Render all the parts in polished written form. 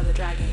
the dragon.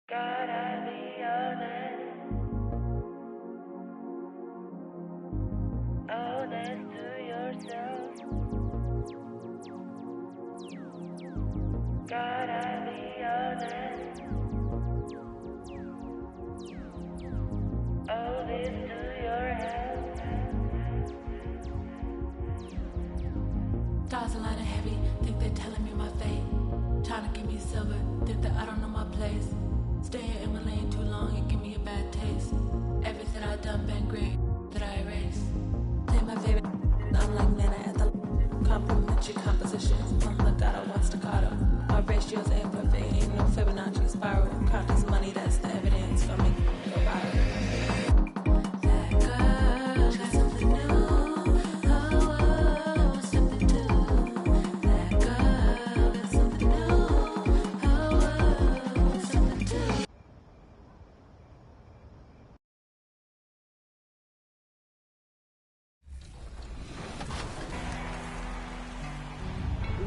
Gotta be honest, honest to yourself. Gotta be honest, honest to your health. Stars a lot of heavy, think they're telling me my fate. Trying to give me silver, think that I don't know my place. Stay here in my lane too long and give me a bad taste. Everything I done been great, that I erase. Play my favorite, I'm like Nana at the complimentary compositions. On legato, one staccato. Our ratios ain't perfect, ain't no Fibonacci spiral. Count this money, that's the evidence for me. Go viral. That girl got something new. Oh, oh, something new. That girl got something new.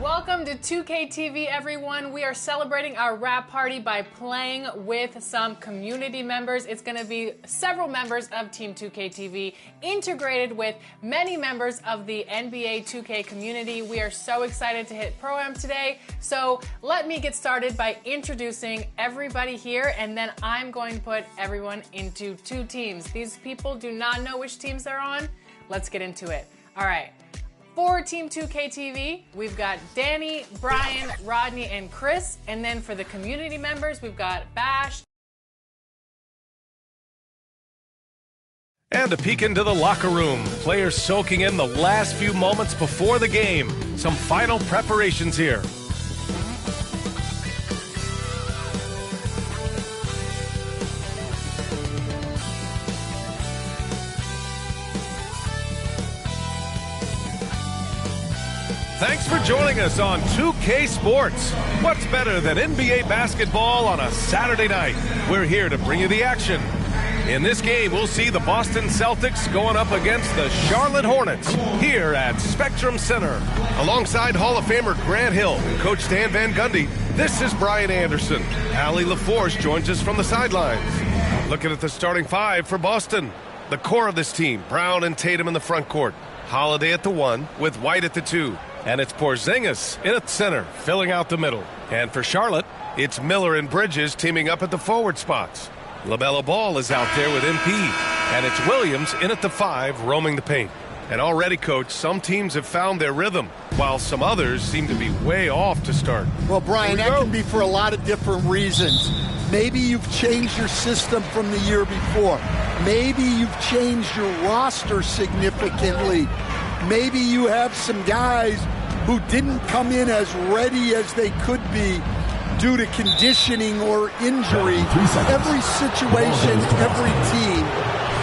Welcome to 2K TV, everyone. We are celebrating our wrap party by playing with some community members. It's going to be several members of Team 2K TV integrated with many members of the NBA 2K community. We are so excited to hit Pro-Am today. So let me get started by introducing everybody here, and then I'm going to put everyone into two teams. These people do not know which teams they're on. Let's get into it. All right. For Team 2K TV, we've got Danny, Brian, Rodney, and Chris. And then for the community members, we've got Bash. And a peek into the locker room. Players soaking in the last few moments before the game. Some final preparations here. Thanks for joining us on 2K Sports. What's better than NBA basketball on a Saturday night? We're here to bring you the action. In this game, we'll see the Boston Celtics going up against the Charlotte Hornets here at Spectrum Center. Alongside Hall of Famer Grant Hill and Coach Stan Van Gundy, this is Brian Anderson. Allie LaForce joins us from the sidelines. Looking at the starting five for Boston. The core of this team, Brown and Tatum in the front court. Holiday at the 1 with White at the 2. And it's Porzingis in at center, filling out the middle. And for Charlotte, it's Miller and Bridges teaming up at the forward spots. LaMelo Ball is out there with MP. And it's Williams in at the 5, roaming the paint. And already, Coach, some teams have found their rhythm, while some others seem to be way off to start. Well, Brian, that can be for a lot of different reasons. Maybe you've changed your system from the year before. Maybe you've changed your roster significantly. Maybe you have some guys who didn't come in as ready as they could be due to conditioning or injury. Every situation, every team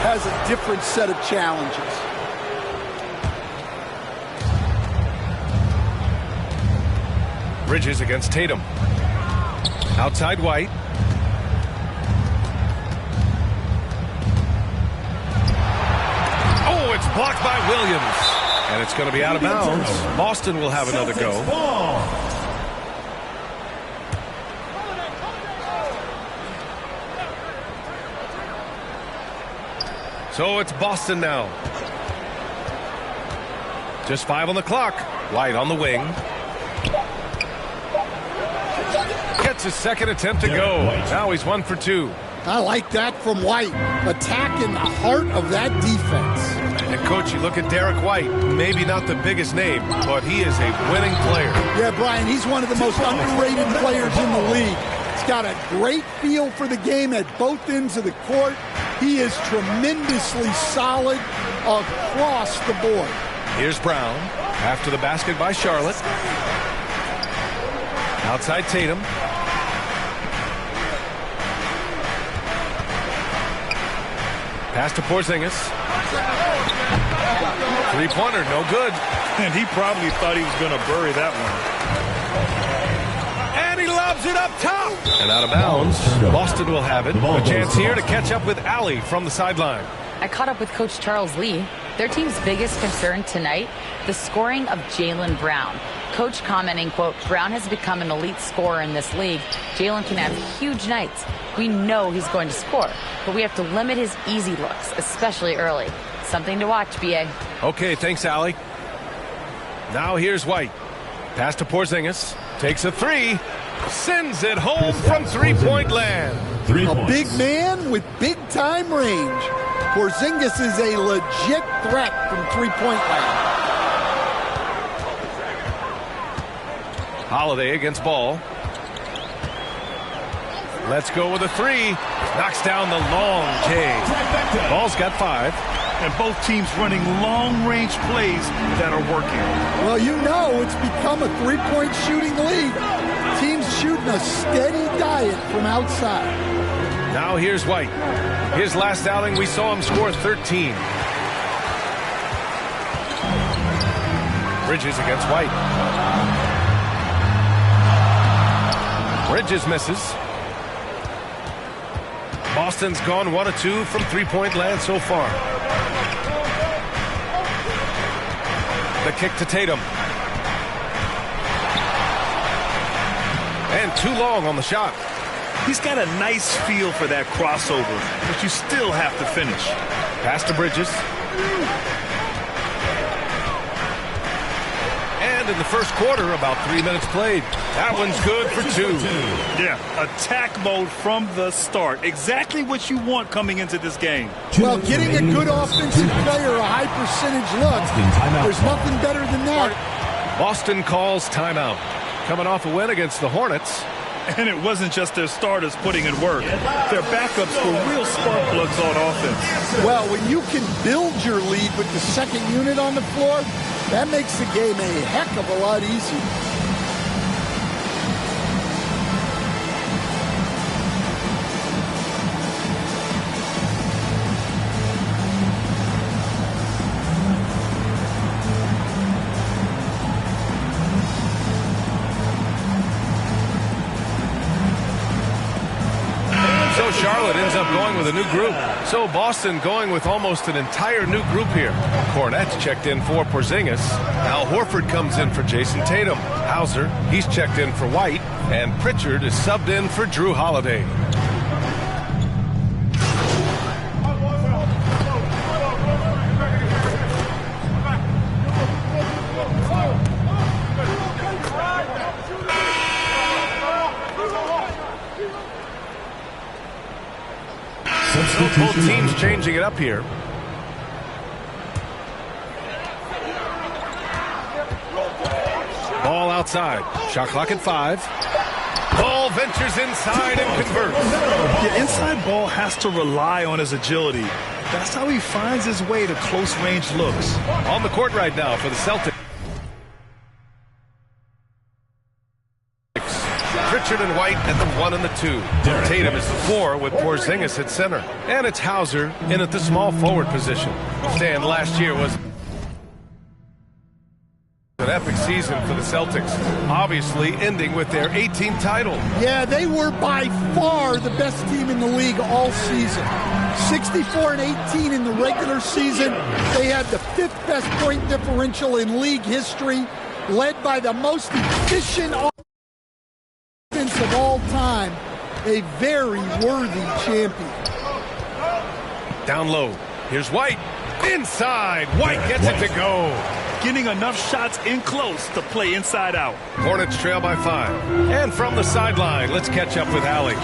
has a different set of challenges. Bridges against Tatum. Outside White. Oh, it's blocked by Williams. And it's going to be out of bounds. Boston will have another go. So it's Boston now. Just 5 on the clock. White on the wing. Gets his second attempt to go. Now he's 1 for 2. I like that from White. Attacking the heart of that defense. And, Coach, you look at Derek White. Maybe not the biggest name, but he is a winning player. Yeah, Brian, he's one of the most underrated players in the league. He's got a great feel for the game at both ends of the court. He is tremendously solid across the board. Here's Brown. After the basket by Charlotte. Outside Tatum. Pass to Porzingis. Three-pointer, no good. And he probably thought he was going to bury that one. And he lobs it up top. And out of bounds. Boston will have it. A chance here to catch up with Allie from the sideline. I caught up with Coach Charles Lee. Their team's biggest concern tonight, the scoring of Jaylen Brown. Coach commenting, quote, Brown has become an elite scorer in this league. Jaylen can have huge nights. We know he's going to score, but we have to limit his easy looks, especially early. Something to watch, B.A. Okay, thanks, Allie. Now here's White. Pass to Porzingis. Takes a three. Sends it home from three-point land. A big man with big-time range. Porzingis is a legit threat from three-point land. Holiday against Ball. Let's go with a three. Knocks down the long J. Ball's got 5. And both teams running long-range plays that are working. Well, you know it's become a three-point shooting league. Teams shooting a steady diet from outside. Now here's White. His last outing, we saw him score 13. Bridges against White. Bridges misses. Boston's gone 1 of 2 from three-point land so far. The kick to Tatum. And too long on the shot. He's got a nice feel for that crossover, but you still have to finish. Pass to Bridges. And in the first quarter, about 3 minutes played. That one's good for 2. Yeah, attack mode from the start. Exactly what you want coming into this game. Well, getting a good offensive player a high percentage look, there's nothing better than that. Boston calls timeout. Coming off a win against the Hornets. And it wasn't just their starters putting in work. Their backups were real spark plugs on offense. Well, when you can build your lead with the second unit on the floor, that makes the game a heck of a lot easier. Charlotte ends up going with a new group. So Boston going with almost an entire new group here. Cornette's checked in for Porzingis. Al Horford comes in for Jason Tatum. Hauser, he's checked in for White. And Pritchard is subbed in for Drew Holiday. Both teams changing it up here. Ball outside. Shot clock at 5. Ball ventures inside and converts. Yeah, inside Ball has to rely on his agility. That's how he finds his way to close-range looks. On the court right now for the Celtics. Pritchard and White at the 1 and the 2. Tatum is the 4 with Porzingis at center. And it's Hauser in at the small forward position. Stan last year was an epic season for the Celtics, obviously ending with their 18th title. Yeah, they were by far the best team in the league all season. 64-18 in the regular season. They had the 5th best point differential in league history, led by the most efficient offense of all time. A very worthy champion. Down low. Here's White. Inside, White gets it to go. Getting enough shots in close to play inside out. Hornets trail by 5. And from the sideline, let's catch up with Allie.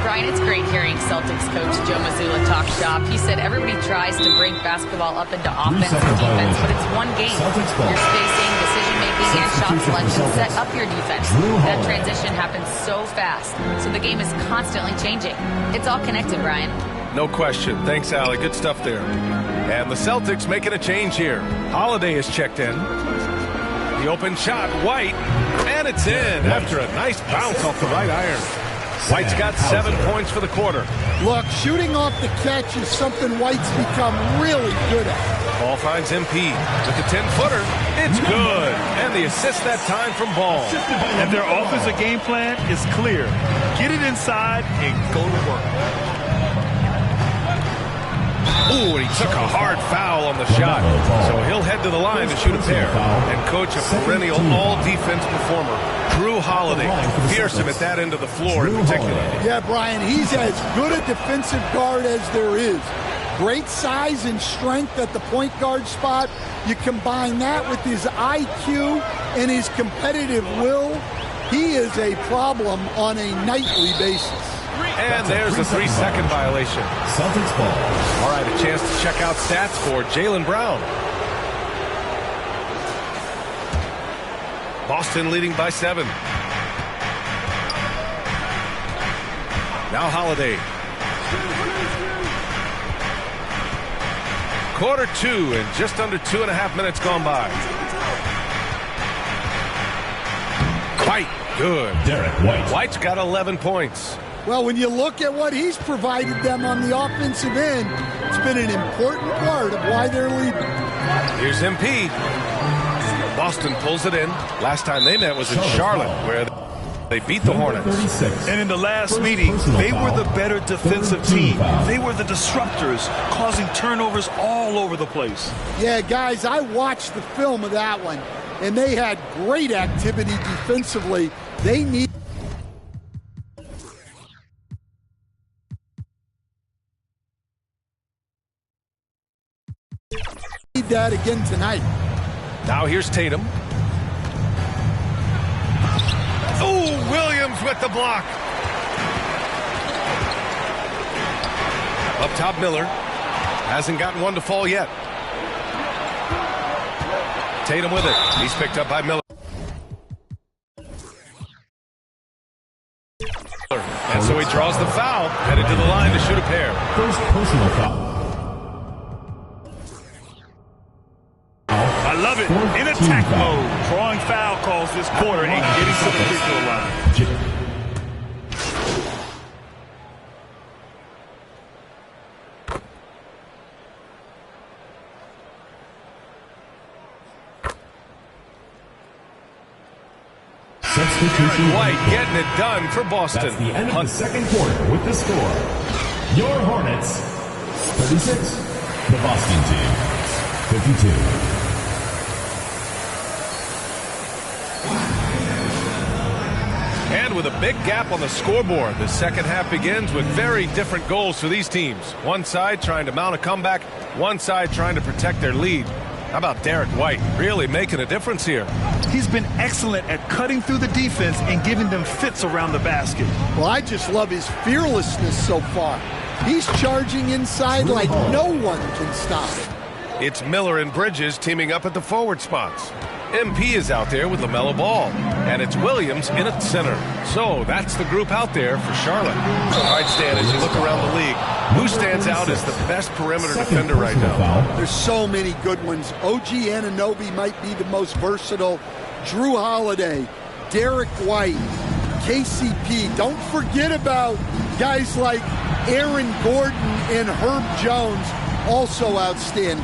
Brian, it's great hearing Celtics coach Joe Mazzulla talk shop. He said everybody tries to break basketball up into offense and defense, but it's one game. Your spacing, decision-making, and shot selection set up your defense. That transition happens so fast, so the game is constantly changing. It's all connected, Brian. No question. Thanks, Allie. Good stuff there. And the Celtics making a change here. Holiday is checked in. The open shot, White, and it's in after a nice bounce off the right iron. White's got 7 points for the quarter. Look, shooting off the catch is something White's become really good at. Ball finds MP with the 10-footer. It's good. And the assist that time from Ball. And their offensive game plan is clear. Get it inside and go to work. Ooh, and he took a hard foul on the shot. So he'll head to the line to shoot a pair. And coach a perennial all-defense performer, Drew Holiday. Fearsome at that end of the floor in particular. Yeah, Brian, he's as good a defensive guard as there is. Great size and strength at the point guard spot. You combine that with his IQ and his competitive will, he is a problem on a nightly basis. And there's a 3-second violation. Celtics ball. All right, a chance to check out stats for Jaylen Brown. Boston leading by 7. Now Holiday. Quarter 2 and just under 2.5 minutes gone by. White, good. Derek White. White's got 11 points. Well, when you look at what he's provided them on the offensive end, it's been an important part of why they're leading. Here's MP. Boston pulls it in. Last time they met was in Charlotte, where they beat the Hornets. And in the last meeting, they were the better defensive team. They were the disruptors, causing turnovers all over the place. Yeah, guys, I watched the film of that one, and they had great activity defensively. They need that again tonight. Now here's Tatum. Oh, Williams with the block. Up top, Miller. Hasn't gotten one to fall yet. Tatum with it. He's picked up by Miller. And so he draws the foul, headed to the line to shoot a pair. First personal foul. I love it. In attack mode. Drawing foul calls this quarter and getting to the free throw line. Substitution. White getting it done for Boston. That's the end of the second quarter with the score. Your Hornets, 36. The Boston team, 52. And with a big gap on the scoreboard, the second half begins with very different goals for these teams. One side trying to mount a comeback, one side trying to protect their lead. How about Derek White really making a difference here? He's been excellent at cutting through the defense and giving them fits around the basket. Well, I just love his fearlessness so far. He's charging inside like no one can stop him. It's Miller and Bridges teaming up at the forward spots. MP is out there with LaMelo Ball, and it's Williams in at center. So that's the group out there for Charlotte. All right, Stan, as you look around the league, who stands out as the best perimeter defender right now? There's so many good ones. OG Anunoby might be the most versatile. Drew Holiday, Derek White, KCP. Don't forget about guys like Aaron Gordon and Herb Jones, also outstanding.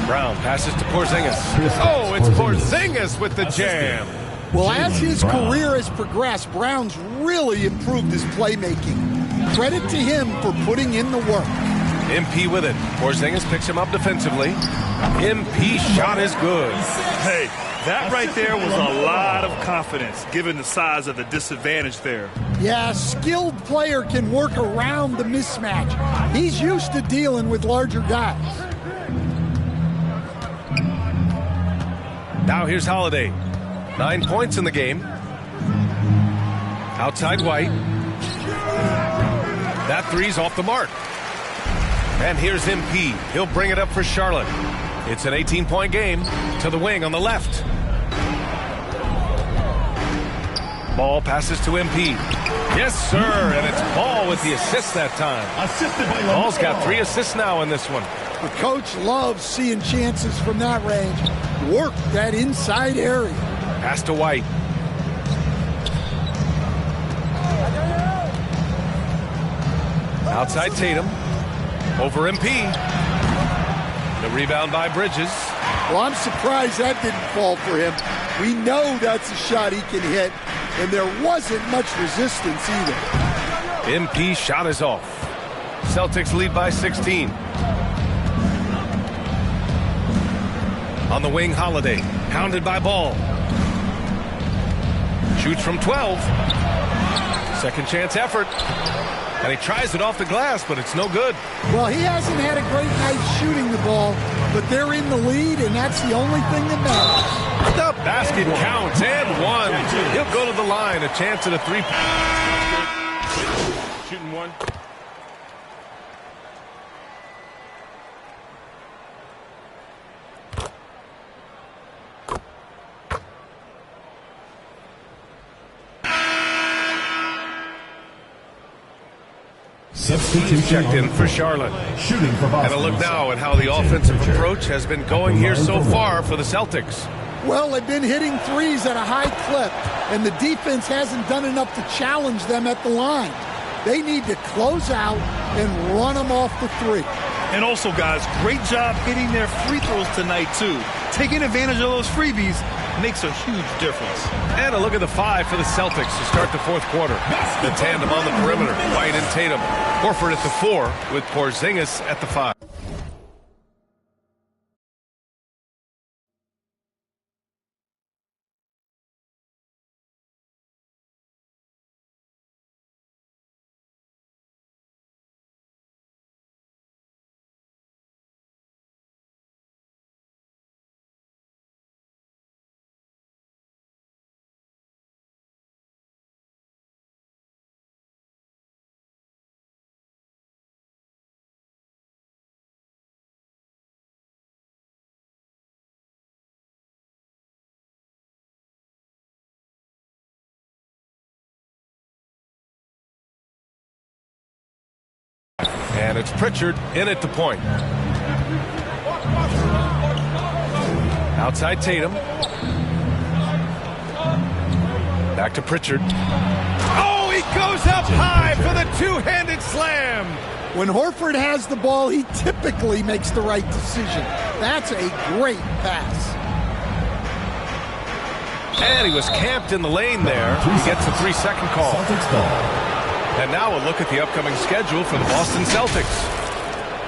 Brown passes to Porzingis. Oh, it's Porzingis with the jam. Well, as his career has progressed, Brown's really improved his playmaking. Credit to him for putting in the work. MP with it. Porzingis picks him up defensively. MP shot is good. Hey, that right there was a lot of confidence, given the size of the disadvantage there. Yeah, a skilled player can work around the mismatch. He's used to dealing with larger guys. Now here's Holiday. 9 points in the game. Outside White. That three's off the mark. And here's MP. He'll bring it up for Charlotte. It's an 18-point game to the wing on the left. Ball passes to MP. Yes, sir, and it's Ball with the assist that time. Assisted by Ball's got 3 assists now in this one. The coach loves seeing chances from that range. Work that inside area. Pass to White. Outside Tatum. Over MP. The rebound by Bridges. Well, I'm surprised that didn't fall for him. We know that's a shot he can hit, and there wasn't much resistance either. MP shot is off. Celtics lead by 16. On the wing, Holiday. Pounded by Ball. Shoots from 12. Second chance effort. And he tries it off the glass, but it's no good. Well, he hasn't had a great night shooting the ball, but they're in the lead, and that's the only thing that matters. The basket counts, and one. He'll go to the line, a chance at a 3. Shooting one. Substitution Checked in for Charlotte. Shooting for Boston. And a look now at how the offensive approach has been going here so far for the Celtics. Well, they've been hitting threes at a high clip, and the defense hasn't done enough to challenge them at the line. They need to close out and run them off the three. And also, guys, great job hitting their free throws tonight, too. Taking advantage of those freebies makes a huge difference. And a look at the 5 for the Celtics to start the fourth quarter. The tandem on the perimeter, White and Tatum. Horford at the 4 with Porzingis at the 5. And it's Pritchard in at the point. Outside Tatum. Back to Pritchard. Oh, he goes up high for the two-handed slam. When Horford has the ball, he typically makes the right decision. That's a great pass. And he was camped in the lane there. He gets a 3-second call. Celtics ball. And now a look at the upcoming schedule for the Boston Celtics.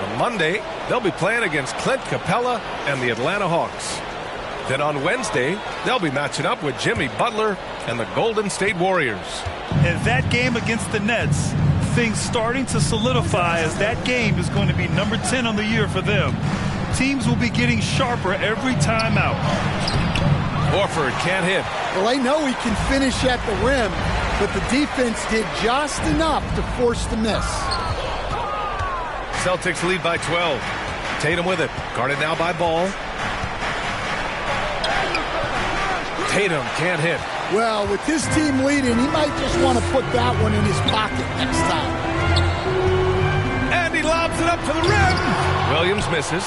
On Monday, they'll be playing against Clint Capella and the Atlanta Hawks. Then on Wednesday, they'll be matching up with Jimmy Butler and the Golden State Warriors. And that game against the Nets, things starting to solidify as that game is going to be number 10 on the year for them. Teams will be getting sharper every time out. Horford can't hit. Well, they know he can finish at the rim, but the defense did just enough to force the miss. Celtics lead by 12. Tatum with it. Guarded now by Ball. Tatum can't hit. Well, with his team leading, he might just want to put that one in his pocket next time. And he lobs it up to the rim. Williams misses.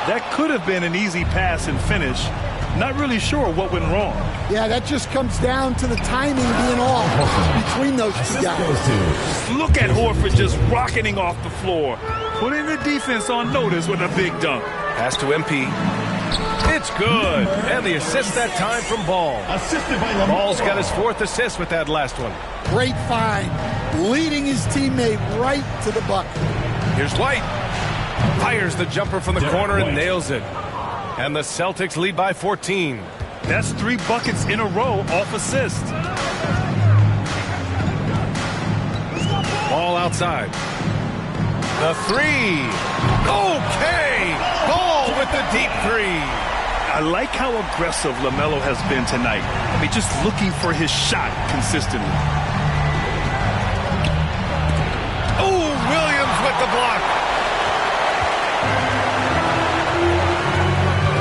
That could have been an easy pass and finish. Not really sure what went wrong. Yeah, that just comes down to the timing being off between those two guys. Look at Horford just rocketing off the floor, putting the defense on notice with a big dunk. Pass to MP. It's good. And the assist that time from Ball. Assisted by Lamar. Ball's got his 4th assist with that last one. Great find, leading his teammate right to the bucket. Here's White. Fires the jumper from the corner and nails it. And the Celtics lead by 14. That's 3 buckets in a row off assist. Ball outside. The three. Okay. Ball with the deep three. I like how aggressive LaMelo has been tonight. I mean, just looking for his shot consistently. Oh, Williams with the block.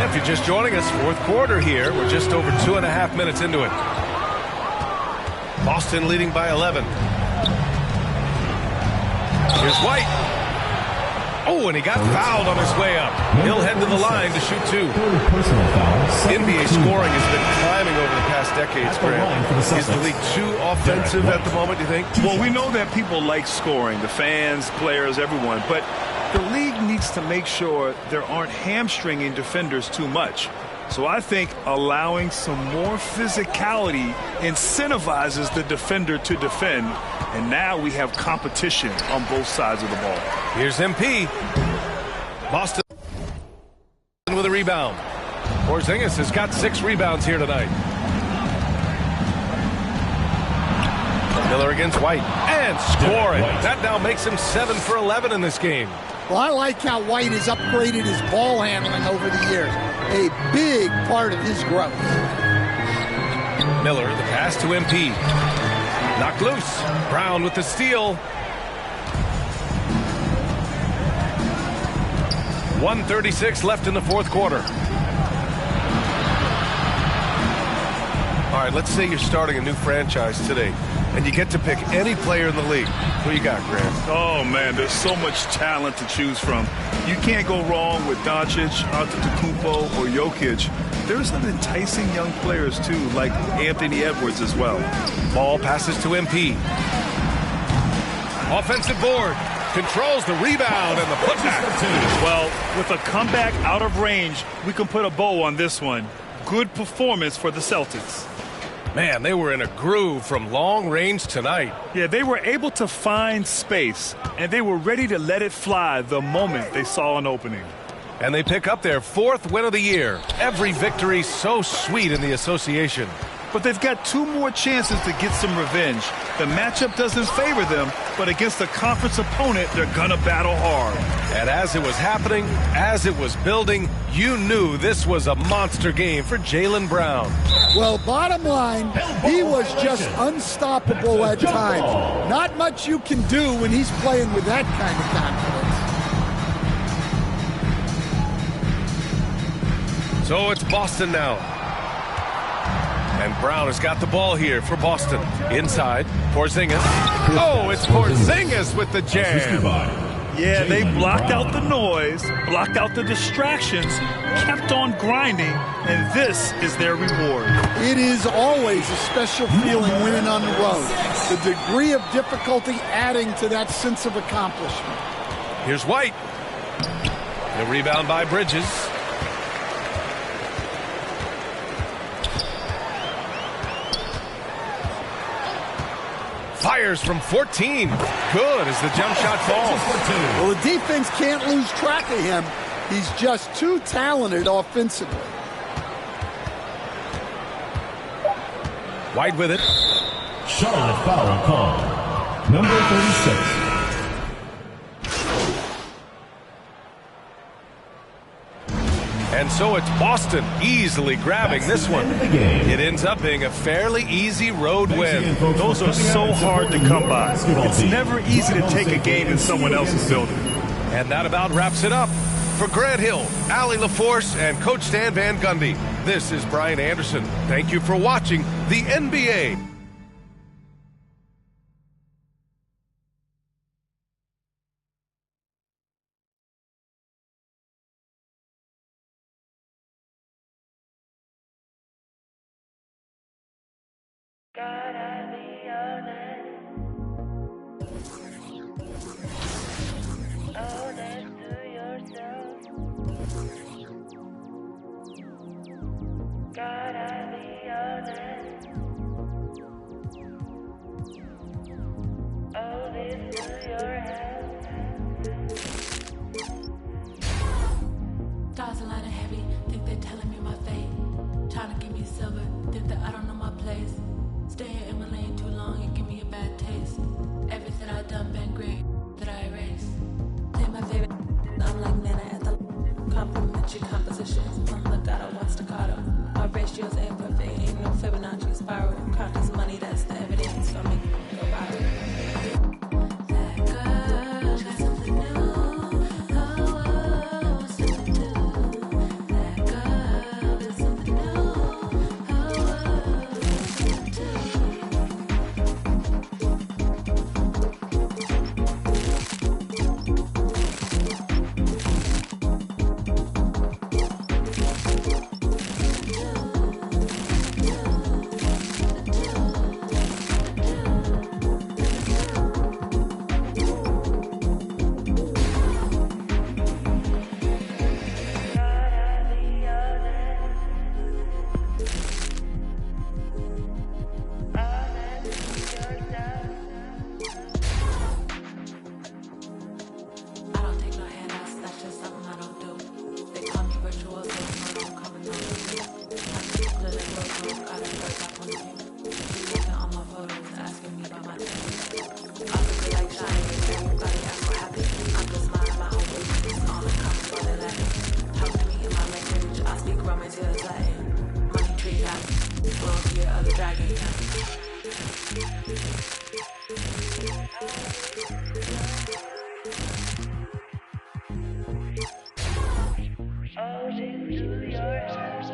If you're just joining us, fourth quarter here. We're just over 2.5 minutes into it. Boston leading by 11. Here's White. Oh, and he got fouled on his way up. He'll head to the line to shoot 2. NBA scoring has been climbing over the past decades, Graham. Is the league too offensive at the moment, do you think? Well, we know that people like scoring, the fans, players, everyone, but the league needs to make sure there aren't hamstringing defenders too much. So I think allowing some more physicality incentivizes the defender to defend, and now we have competition on both sides of the ball. Here's MP. Boston with a rebound. Porzingis has got 6 rebounds here tonight. Miller against White and scoring. That now makes him 7 for 11 in this game. Well, I like how White has upgraded his ball handling over the years. A big part of his growth. Miller, the pass to MP. Knocked loose. Brown with the steal. 1:36 left in the fourth quarter. All right, let's say you're starting a new franchise today, and you get to pick any player in the league. Who you got, Grant? Oh, man, there's so much talent to choose from. You can't go wrong with Doncic, Antetokounmpo, or Jokic. There's some enticing young players, too, like Anthony Edwards as well. Ball passes to MP. Offensive board. Controls the rebound and the putback. Well, with a comeback out of range, we can put a bow on this one. Good performance for the Celtics. Man, they were in a groove from long range tonight. Yeah, they were able to find space, and they were ready to let it fly the moment they saw an opening. And they pick up their 4th win of the year. Every victory so sweet in the association. But they've got 2 more chances to get some revenge. The matchup doesn't favor them, but against a conference opponent, they're gonna battle hard. And as it was happening, as it was building, you knew this was a monster game for Jaylen Brown. Well, bottom line, he was just unstoppable at times. Not much you can do when he's playing with that kind of confidence. So it's Boston now. And Brown has got the ball here for Boston. Inside, Porzingis. Oh, it's Porzingis with the jam. Yeah, they blocked out the noise, blocked out the distractions, kept on grinding, and this is their reward. It is always a special feeling winning on the road. The degree of difficulty adding to that sense of accomplishment. Here's White. The rebound by Bridges. Fires from 14. Good as the jump shot falls. Well, the defense can't lose track of him. He's just too talented offensively. White with it. Charlotte foul call. Number 36. And so it's Boston easily grabbing this one. It ends up being a fairly easy road win. Those are so hard to come by. It's never easy to take a game in someone else's building. And that about wraps it up. For Grant Hill, Allie LaForce, and Coach Stan Van Gundy, this is Brian Anderson. Thank you for watching the NBA. Gotta be honest. Honest to yourself. Gotta be honest. Honest to your health. they're telling me my fate. Trying to give me silver, think that I don't know my place. Staying in my lane too long and give me a bad taste. Everything I done been great, that I erase. Play my favorite, I'm like Nana at the complimentary compositions. Legato, one staccato. Our ratios ain't perfect, ain't no Fibonacci spiral. Count this money, that's the evidence for me. Go viral. That girl got something new. Oh, something new. That girl got something new. Oh, something new. I don't take no handouts, that's just something I don't do. They call me virtual, so I don't come with no review. I just put it in logo, got a bird back on the view. Looking on my photos, asking me about my tattoo. I look like shiny, everybody ask what happened. I'm just minding my own business, all the comments on their Latin. Talk to me in my language, I speak Roman till it's Latin. Money tree happy, blow here, other dragons. Ocean to your house.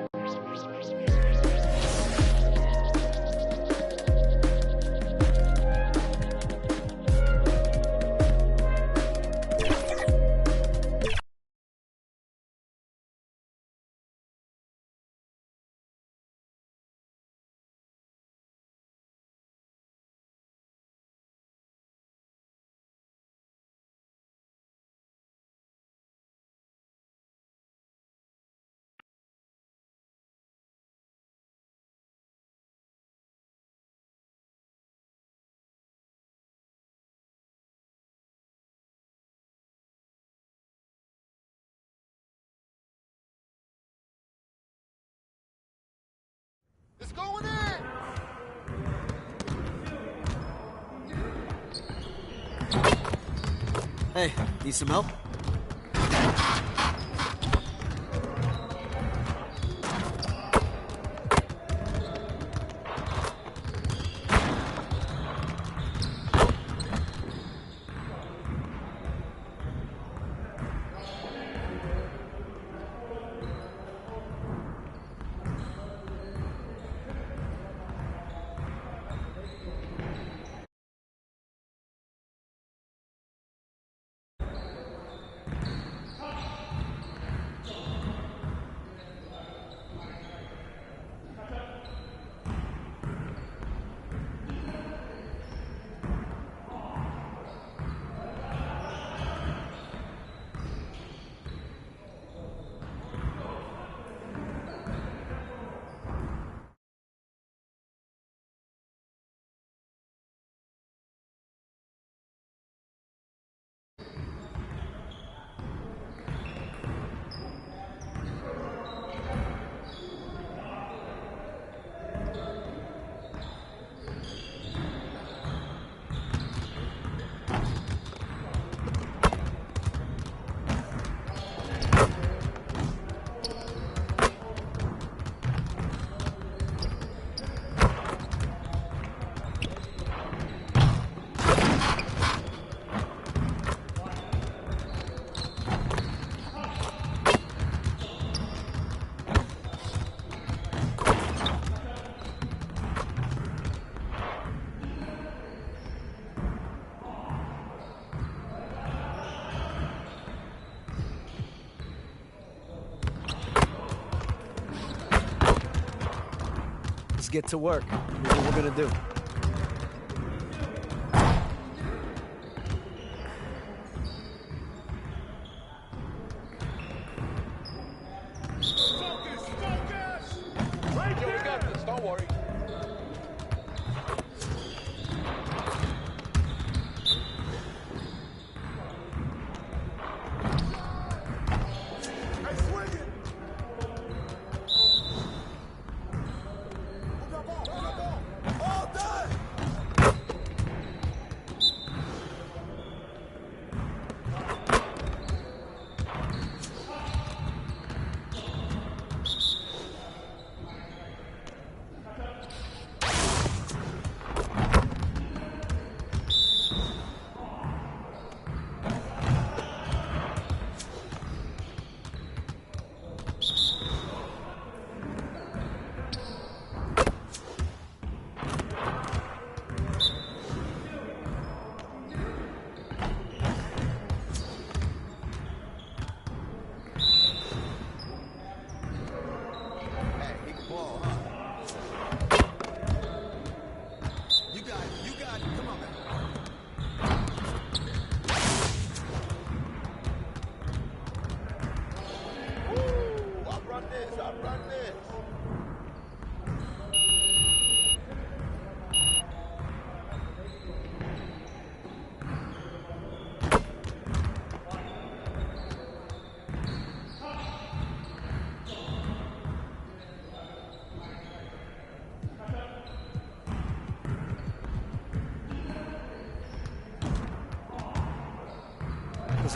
It's going in! Hey, need some help? Let's get to work. Here's what we're gonna do.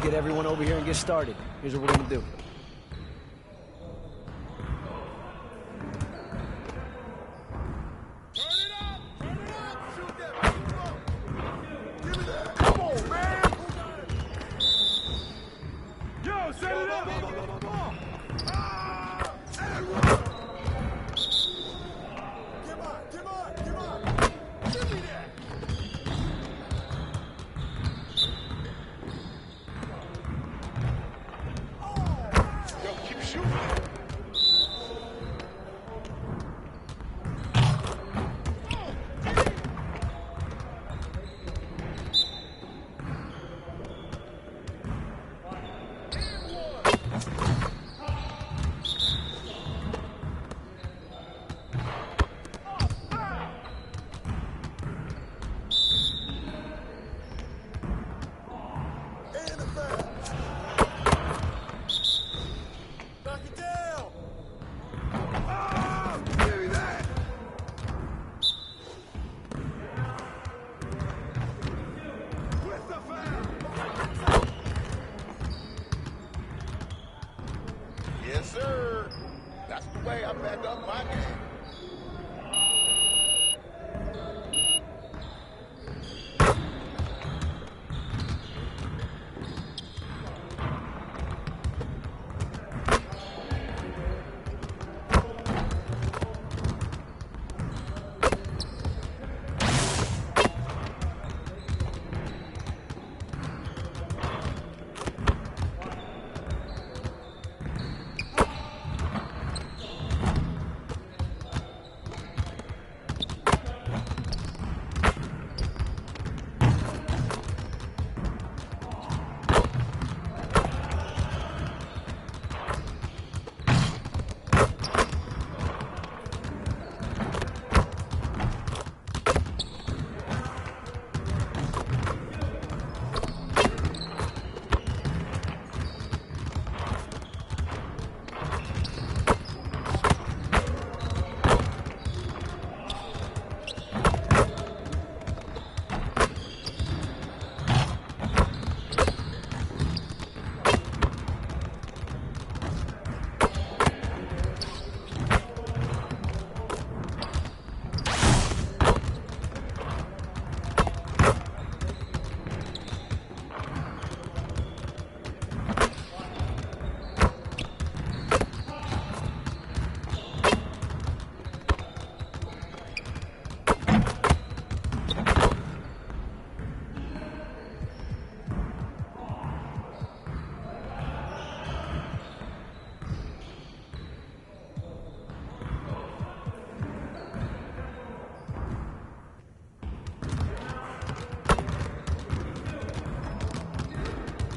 get everyone over here and get started. Here's what we're gonna do. Yes, sir. That's the way I back up my game.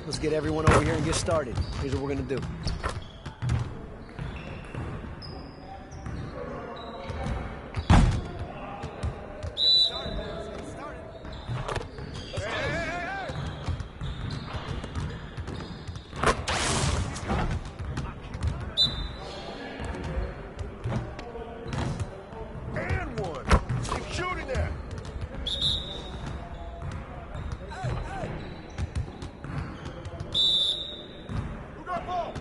Let's get everyone over here and get started. Here's what we're gonna do. And one. Keep shooting there. Who got ball?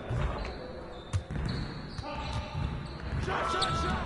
Shot, shot, shot.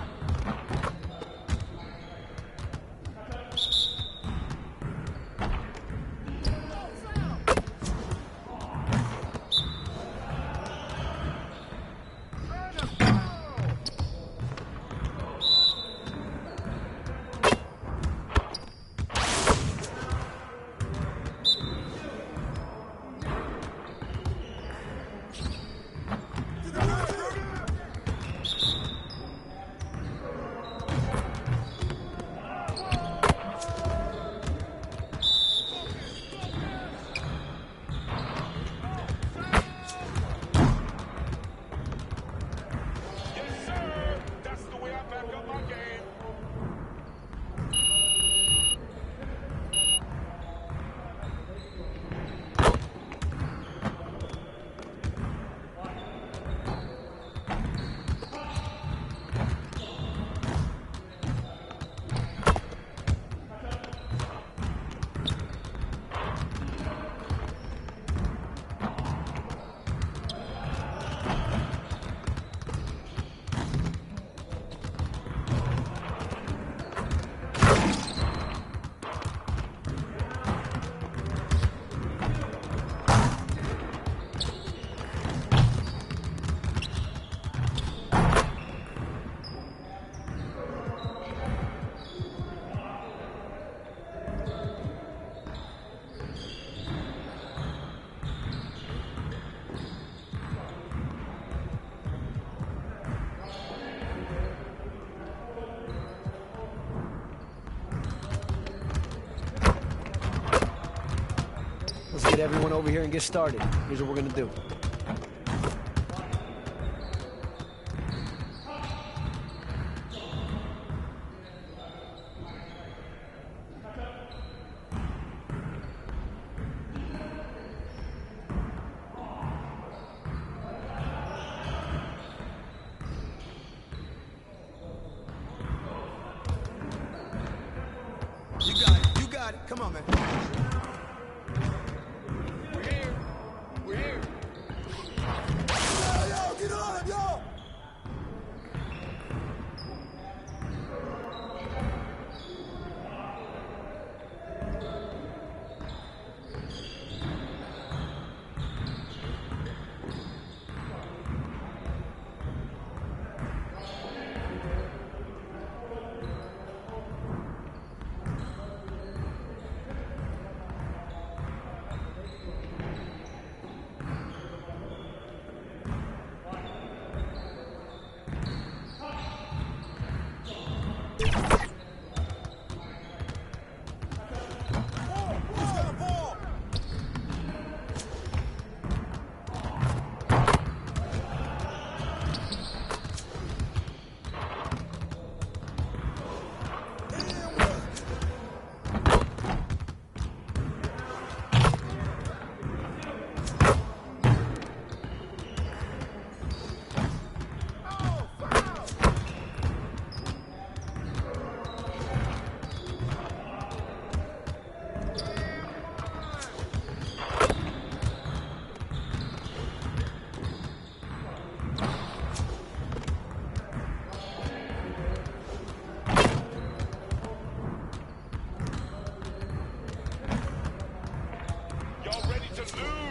get everyone over here and get started. Here's what we're gonna do. You got it. Come on, man. We're here. We're here. Yo, get on him, yo!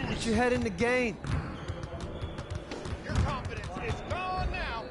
Get your head in the game. Your confidence is gone now.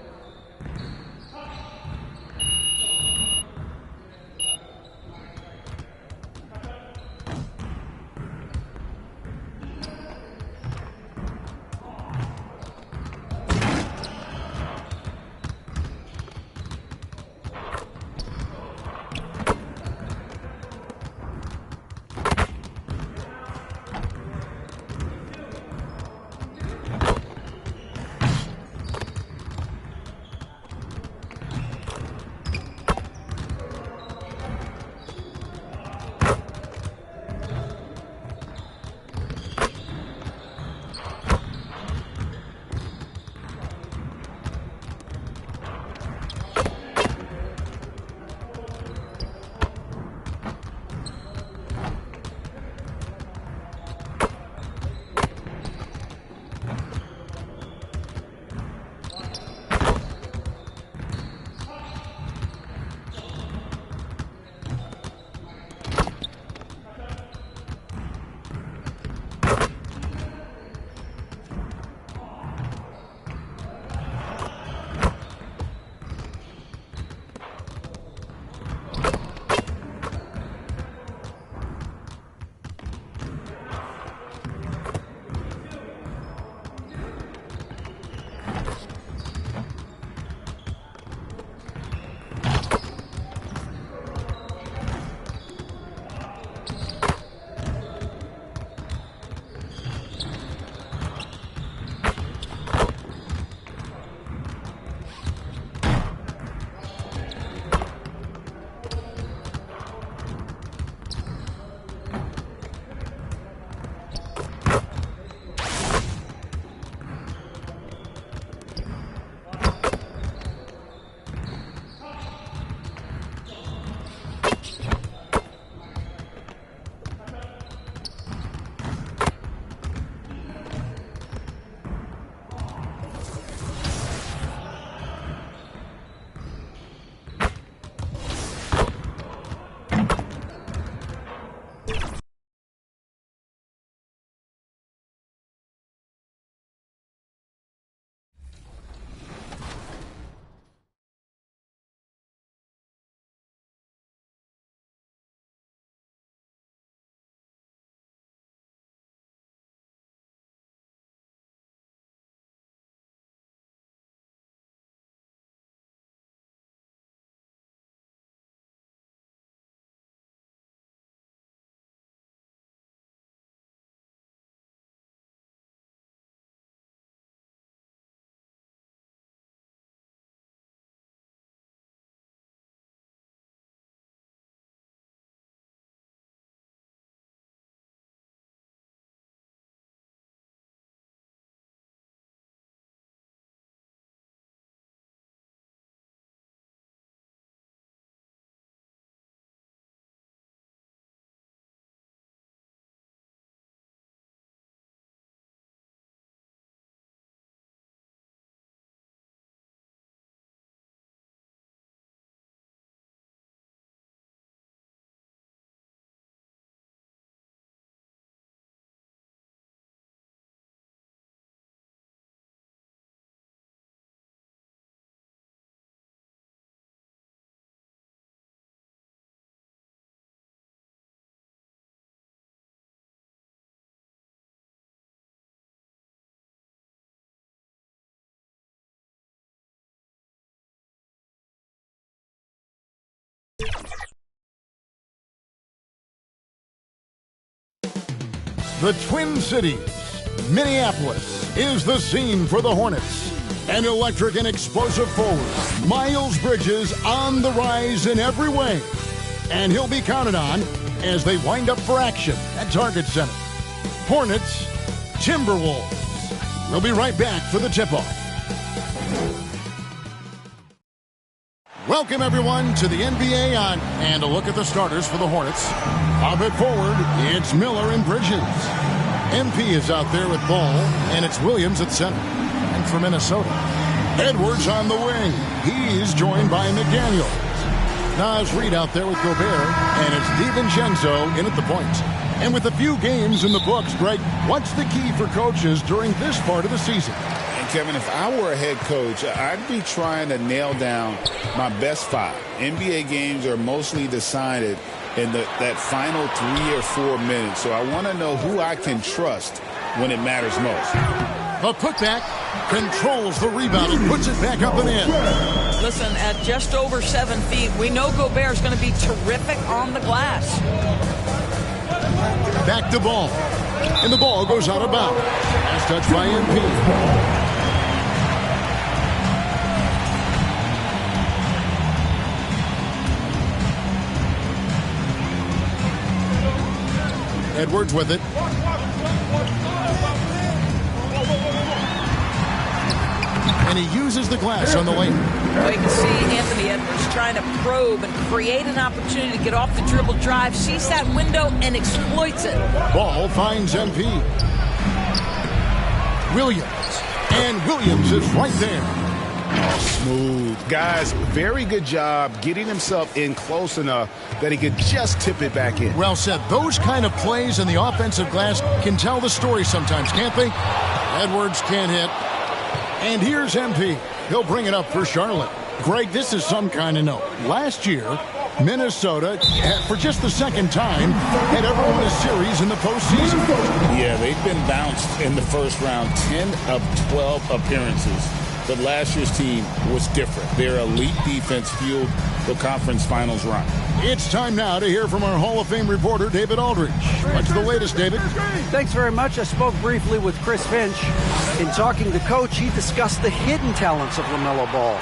The Twin Cities, Minneapolis, is the scene for the Hornets. An electric and explosive forward, Miles Bridges, on the rise in every way. And he'll be counted on as they wind up for action at Target Center. Hornets, Timberwolves. We'll be right back for the tip-off. Welcome, everyone, to the NBA on and a look at the starters for the Hornets. Up at forward, it's Miller and Bridges. MP is out there with Ball, and it's Williams at center. And for Minnesota, Edwards on the wing. He's joined by McDaniel. Naz Reid out there with Gobert, and it's DiVincenzo in at the point. And with a few games in the books, Greg, what's the key for coaches during this part of the season? And Kevin, if I were a head coach, I'd be trying to nail down my best 5. NBA games are mostly decided in that final 3 or 4 minutes. So I want to know who I can trust when it matters most. A putback, controls the rebound and puts it back up and in. Listen, at just over 7 feet, we know Gobert is going to be terrific on the glass. Back to Ball. And the ball goes out of bounds. Last touch by MP. Edwards with it. And he uses the glass on the lane. Well, you can see Anthony Edwards trying to probe and create an opportunity to get off the dribble drive, sees that window and exploits it. Ball finds MP. Williams. And Williams is right there. Smooth. Guys, very good job getting himself in close enough that he could just tip it back in. Well said. Those kind of plays in the offensive glass can tell the story sometimes, can't they? Edwards can't hit. And here's MP. He'll bring it up for Charlotte. Greg, this is some kind of note. Last year, Minnesota, for just the second time, had ever won a series in the postseason. Yeah, they've been bounced in the first round, 10 of 12 appearances. But last year's team was different. Their elite defense fueled the conference finals run. It's time now to hear from our Hall of Fame reporter, David Aldridge. What's the latest, David? Thanks very much. I spoke briefly with Chris Finch. In talking to Coach, he discussed the hidden talents of LaMelo Ball.